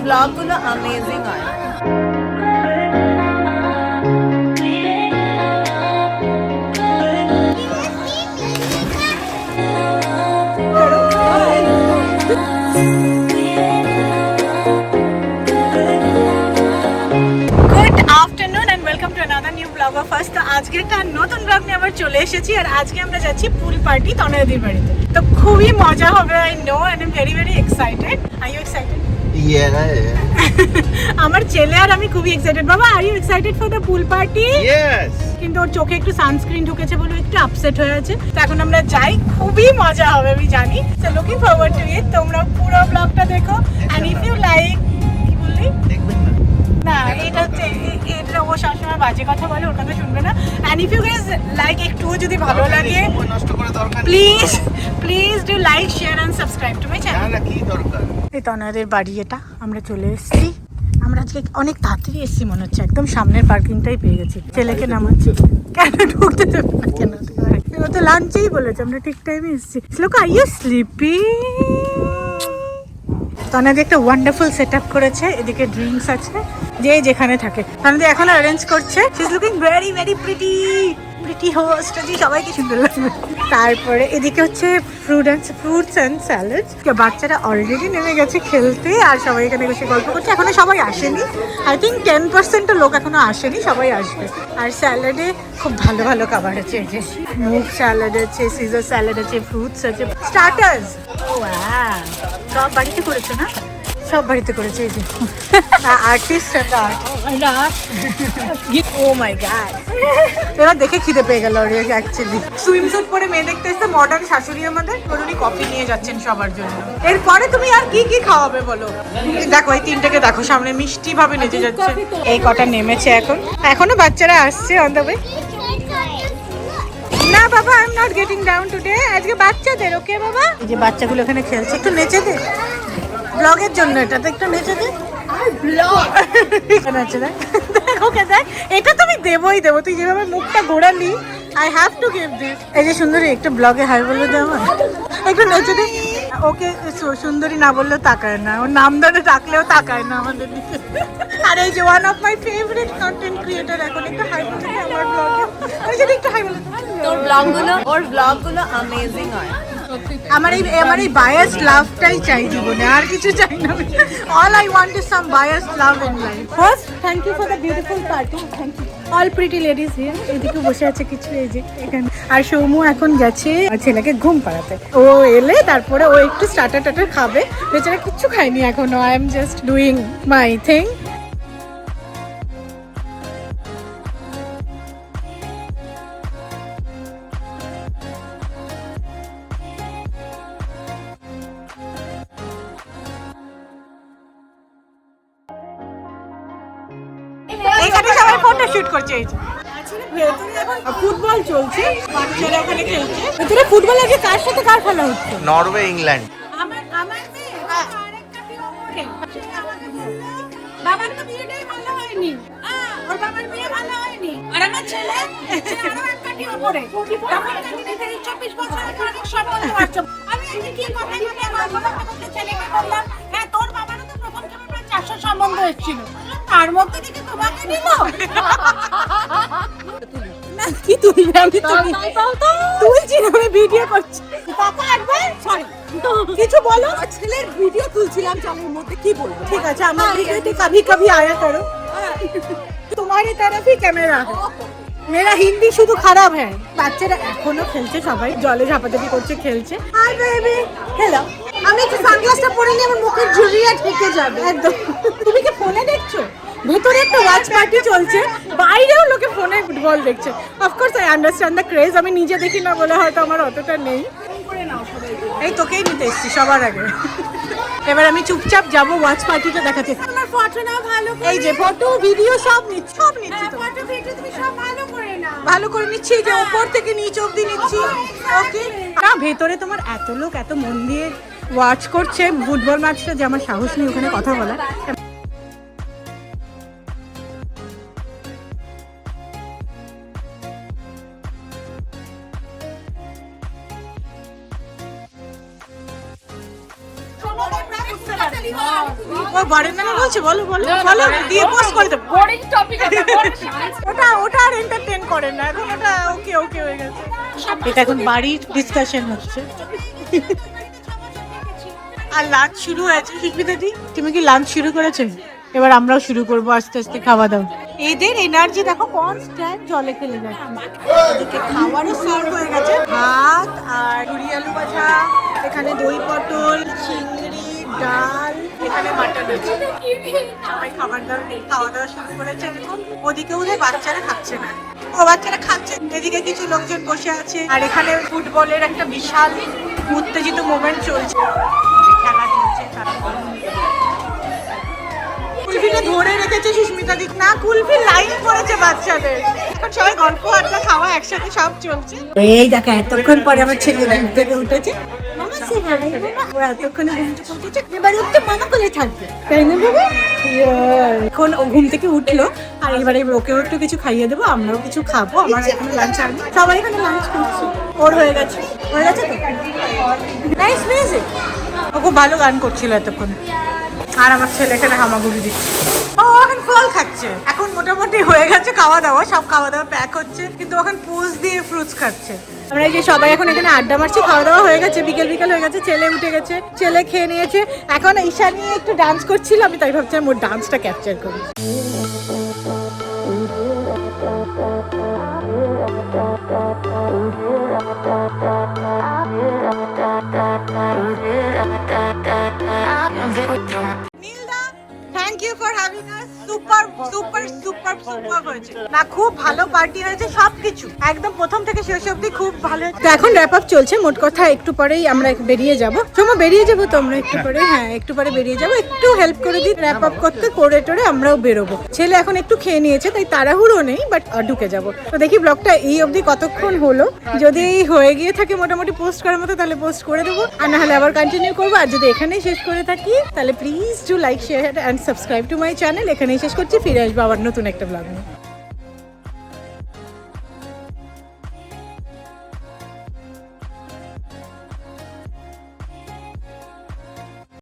ব্লগগুলো অ্যামেজিং হয়। আজকে একটা নতুন ব্লগ নিয়ে আবার চলে এসেছি আর আজকে আমরা যাচ্ছি পুল পার্টি তনয়াদির বাড়িতে। তো খুবই মজা হবে, I know, and I am very very excited. Are you excited? আমার ছেলে আর আমি খুবই এক্সাইটেড। বাবা, are you excited for the pool party? Yes. কিন্তু ওর চোখে একটু সানস্ক্রিন ঢুকেছে বলে একটু আপসেট হয়ে আছে। তো এখন আমরা যাই, খুবই মজা হবে আমি জানি। সো লুকিং ফরওয়ার্ড টু ইট। তোমরা পুরো ব্লগটা দেখো এন্ড ইফ ইউ লাইক, কি বললি? দেখবেন না। না, এটা হচ্ছে এটা ও সবসময় বাজে কথা বলে, ওর কথা শুনবে না। And if you guys like, একটুও যদি ভালো লাগে, নষ্ট করে দরকার নেই। Please do like, share and subscribe to my channel. না, কি দরকার? এই তনয়াদের বাড়ি এটা, আমরা চলে এসেছি। আমরা আজকে অনেক তাড়াতাড়ি এসেছি মনে হচ্ছে, একদম সামনের পার্কিংটাই পেয়ে গেছি। ছেলেকে নামাচ্ছি, কেন ঢুকতে দেবো না কেন? ও তো লাঞ্চেই বলেছে, আমরা ঠিক টাইমে এসেছি। লোক, আর ইউ স্লিপি? তনয়াদি একটা ওয়ান্ডারফুল সেট আপ করেছে, এদিকে ড্রিঙ্কস আছে, যে যেখানে থাকে। তনয়াদি এখন অ্যারেঞ্জ করছে। She is looking very very pretty host, সবাইকে সুন্দর লাগবে। তারপরে এদিকে হচ্ছে ফ্রুটস অ্যান্ড স্যালাড। বাচ্চারা অলরেডি নেমে গেছে খেলতে আর সবাই এখানে বসে গল্প করছে। এখনো সবাই আসেনি, আই থিঙ্ক 10% লোক এখনো আসেনি, সবাই আসবে। আর স্যালাডে খুব ভালো ভালো খাবার আছে, এই যে মুগ স্যালাড আছে, সিজার স্যালাড আছে, ফ্রুটস আছে, স্টার্টার্স। সব বাড়িতে করেছো না? সব বাড়িতে করেছে। এই যে আর্টিস্ট, ও মাই গড, এবার দেখে খিদে পেয়ে গেল অ্যাকচুয়ালি। সুইমস্যুট পরে মেয়ে দেখতে এসে মডার্ন শাশুড়ি আমাদের, উনি কফি নিয়ে যাচ্ছেন সবার জন্য। এরপরে তুমি আর কি কি খাওয়াবে বলো? দেখো এই তিনটাকে দেখো, সামনে মিষ্টি ভাবে নেচে যাচ্ছে। এই কটা নেমেছে, এখনো বাচ্চারা আসছে অন দ্য ওয়ে। না বাবা, I am not getting down today. আজকে বাচ্চাদের, ওকে বাবা? এই যে বাচ্চাগুলো এখানে খেলছে, একটু নেচে দে ব্লগের জন্য, এটাতে একটু নেচে দে। ওকে দেখ, এটা তো আমি দেবই দেবো, তুই যেভাবে মুখটা ঘোরালি, I have to give this. এই যে সুন্দরী, একটু ব্লগে হাই বলে দে আমার, একটু নেচে দে। ওকে সুন্দরী না বললেও তাকায় না, ওর নাম ধরে ডাকলেও তাকায় না আমাদের দিকে। আর এই যে one of my favourite content creator, এখন একটু হাই বলে দে আমার ব্লগে। ওই যে একটু হাই বলে দে। ওর ব্লগগুলো অ্যামেজিং হয়। আমার এই বায়াসড লাভটাই চাই জীবনে, আর কিছু চাই না। All I want is some biased love in life. First thank you for the beautiful party, thank you. All pretty ladies here. এদিকে বসে আছে কিছু, এই যে এখানে। আর সৌমু এখন গেছে ছেলেকে ঘুম পাড়াতে। ও এলে তারপরে ও একটু স্টার্টার খাবে, বেচারা কিচ্ছু খায়নি এখনো। I am just doing my thing. এখানে সবাই ফটো শুট করছে। এই যে ফুটবল চলছে, বাচ্চারা ওখানে খেলছে। ভেতরে ফুটবল আগে কার সাথে কার খেলা হচ্ছে? Norway England. বাবার তো বিয়েটাই ভালো হয়নি, ওর বাবার বিয়ে ভালো হয়নি। আর আমার ছেলে আরো এক কাঠি উপরে, তখন কাঠিতে থেকে 24 বছর আগে অনেক সম্বন্ধ আসছে। আমি আজকে কি কথা বলে আমার বাবাকে ছেলেকে বললাম, হ্যাঁ তোর বাবারও তো প্রথম কেমন 400 সম্বন্ধ এসেছিল, তার মধ্যে থেকে তোমাকে নিল। না কি তুলবে, আমি তুলছি না, আমি ভিডিও করছি। কাকা একবার সরি কিছু বলো। ছেলের ভিডিও তুলছিলাম চ্যানেলের মধ্যে, কি বলবো? ঠিক আছে, আমার ভিডিওতে কभी कभी आया करो, तुम्हारी तरफ ही कैमरा है, मेरा हिंदी শুধু খারাপ है। বাচ্চারা এখনো খেলছে, সবাই জলে ঝাপাঝাপি করছে, খেলছে। Hi baby, hello. আমি একটু সানগ্লাসটা পরে নিয়ে আমার মুখের ঝুরিয়া ঢেকে যাবে একদম। তুমি কি ফোনে দেখছো? ভেতরে একটা ওয়াচ পার্টি চলছে, বাইরেও লোকে ফোনে ফুটবল দেখছে। Of course I understand the craze, আমি নিজে দেখি না বলে হয়তো আমার অতটা নেই। এই তোকেই নিতে এসছি সবার আগে। এবার আমি চুপচাপ যাবো ওয়াচ পার্টিটা দেখাতে। আমার ফটো নাও ভালো করে, এই যে ফটো ভিডিও সব নিচ্ছি তো। ফটো ভিডিও তুমি সব ভালো করে নাও। ভালো করে নিচ্ছি, যে উপর থেকে নিচ অবধি নিচ্ছি। ওকে না, ভেতরে তোমার এত লোক এত মন দিয়ে ওয়াচ করছে ফুটবল ম্যাচটা, যে আমার সাহস নেই ওখানে কথা বলা। ও বরের নামে বলছে, বলো বলো বলো, দিয়ে পোস্ট করে দেবো। ওটা আর এন্টারটেইন করেন না এখন, ওটা ওকে ওকে হয়ে গেছে। এটা এখন বাড়ির ডিসকাশন হচ্ছে। আর লাঞ্চ শুরু হয়েছে। সুস্মিতা দি, তুমি কি লাঞ্চ শুরু করেছো? এবার আমরাও শুরু করবো আস্তে আস্তে খাওয়া দাওয়া। এদের এনার্জি দেখো, কনস্ট্যান্ট জলে খেলে যাচ্ছে। এদিকে খাওয়ারও সার্ভ হয়ে গেছে, ভাত আর ঝুরি আলু ভাজা, এখানে দই পটল, চিংড়ি, ডাল, এখানে মাটন আছে। সবাই খাওয়া দাওয়া শুরু করেছে এখন। ওদিকে বোধহয় বাচ্চারা খাচ্ছে না, ও বাচ্চারা খাচ্ছে। এদিকে কিছু লোকজন বসে আছে, আর এখানে ফুটবলের একটা বিশাল উত্তেজিত মোমেন্ট চলছে, খেলা চলছে। কুলফিটা ধরে রেখেছে সুস্মিতা দিক, না কুলফি লাইন পড়েছে বাচ্চাদের। এখন সবাই গল্প আড্ডা খাওয়া একসাথে সব চলছে। এই দেখো এতক্ষণ পরে আমার ছেলে ঘুম থেকে উঠেছে। মামা সে হাই মামা, ও এতক্ষণে ঘুম থেকে উঠেছে, এবারে উঠতে মামা কোলে থাকবে, তাই না বাবা? এখন ও ঘুম থেকে উঠলো, আর এবারে ওকেও একটু কিছু খাইয়ে দেবো, আমরাও কিছু খাবো। আমার এখানে লাঞ্চ আনবে, সবাই এখানে লাঞ্চ করছে। ওর হয়ে গেছে, হয়ে গেছে তো। Nice music. ও খুব ভালো গান করছিল এতক্ষণ। আর আমার ছেলে এখানে হামাগুড়ি দিচ্ছে, ও এখন ফল খাচ্ছে। এখন মোটামুটি হয়ে গেছে খাওয়া দাওয়া, সব খাওয়া দাওয়া প্যাক হচ্ছে, কিন্তু এখন পোজ দিয়ে ফ্রুটস খাচ্ছে। আমরা এই যে সবাই এখন এখানে আড্ডা মারছি, খাওয়া দাওয়া হয়ে গেছে, বিকেল বিকেল হয়ে গেছে, ছেলে উঠে গেছে, ছেলে খেয়ে নিয়েছে। এখন ঈশা নিয়ে একটু ডান্স করছিল, আমি তাই ভাবছিলাম ওর ডান্সটা ক্যাপচার করি। Thank you for having us. Super হয়েছে না, খুব ভালো পার্টি হয়েছে, সবকিছু একদম প্রথম থেকে শেষ অবধি খুব ভালো। তো এখন র্যাপ আপ চলছে, মোট কথা একটু পরেই আমরা বেরিয়ে যাব। তোমরা বেরিয়ে যাবো, তোমরা একটু পরে, হ্যাঁ একটু পরে বেরিয়ে যাবো। একটু হেল্প করে দিই র্যাপ আপ করতে, করে টোরে আমরাও বেরোবো। ছেলে এখন একটু খেয়ে নিয়েছে, তাই তাড়াহুড়ো নেই, বাট ঢুকে যাবো। তো দেখি ব্লগটা এই অবধি কতক্ষণ হলো, যদি হয়ে গিয়ে থাকে মোটামুটি পোস্ট করার মতো, তাহলে পোস্ট করে দেবো, আর না হলে আবার কন্টিনিউ করবো। আর যদি এখানেই শেষ করে থাকি, তাহলে please do like, share and subscribe to my channel. এখানেই শেষ করছি, ফিরে আসবো আবার নতুন একটা ব্লগ নিয়ে।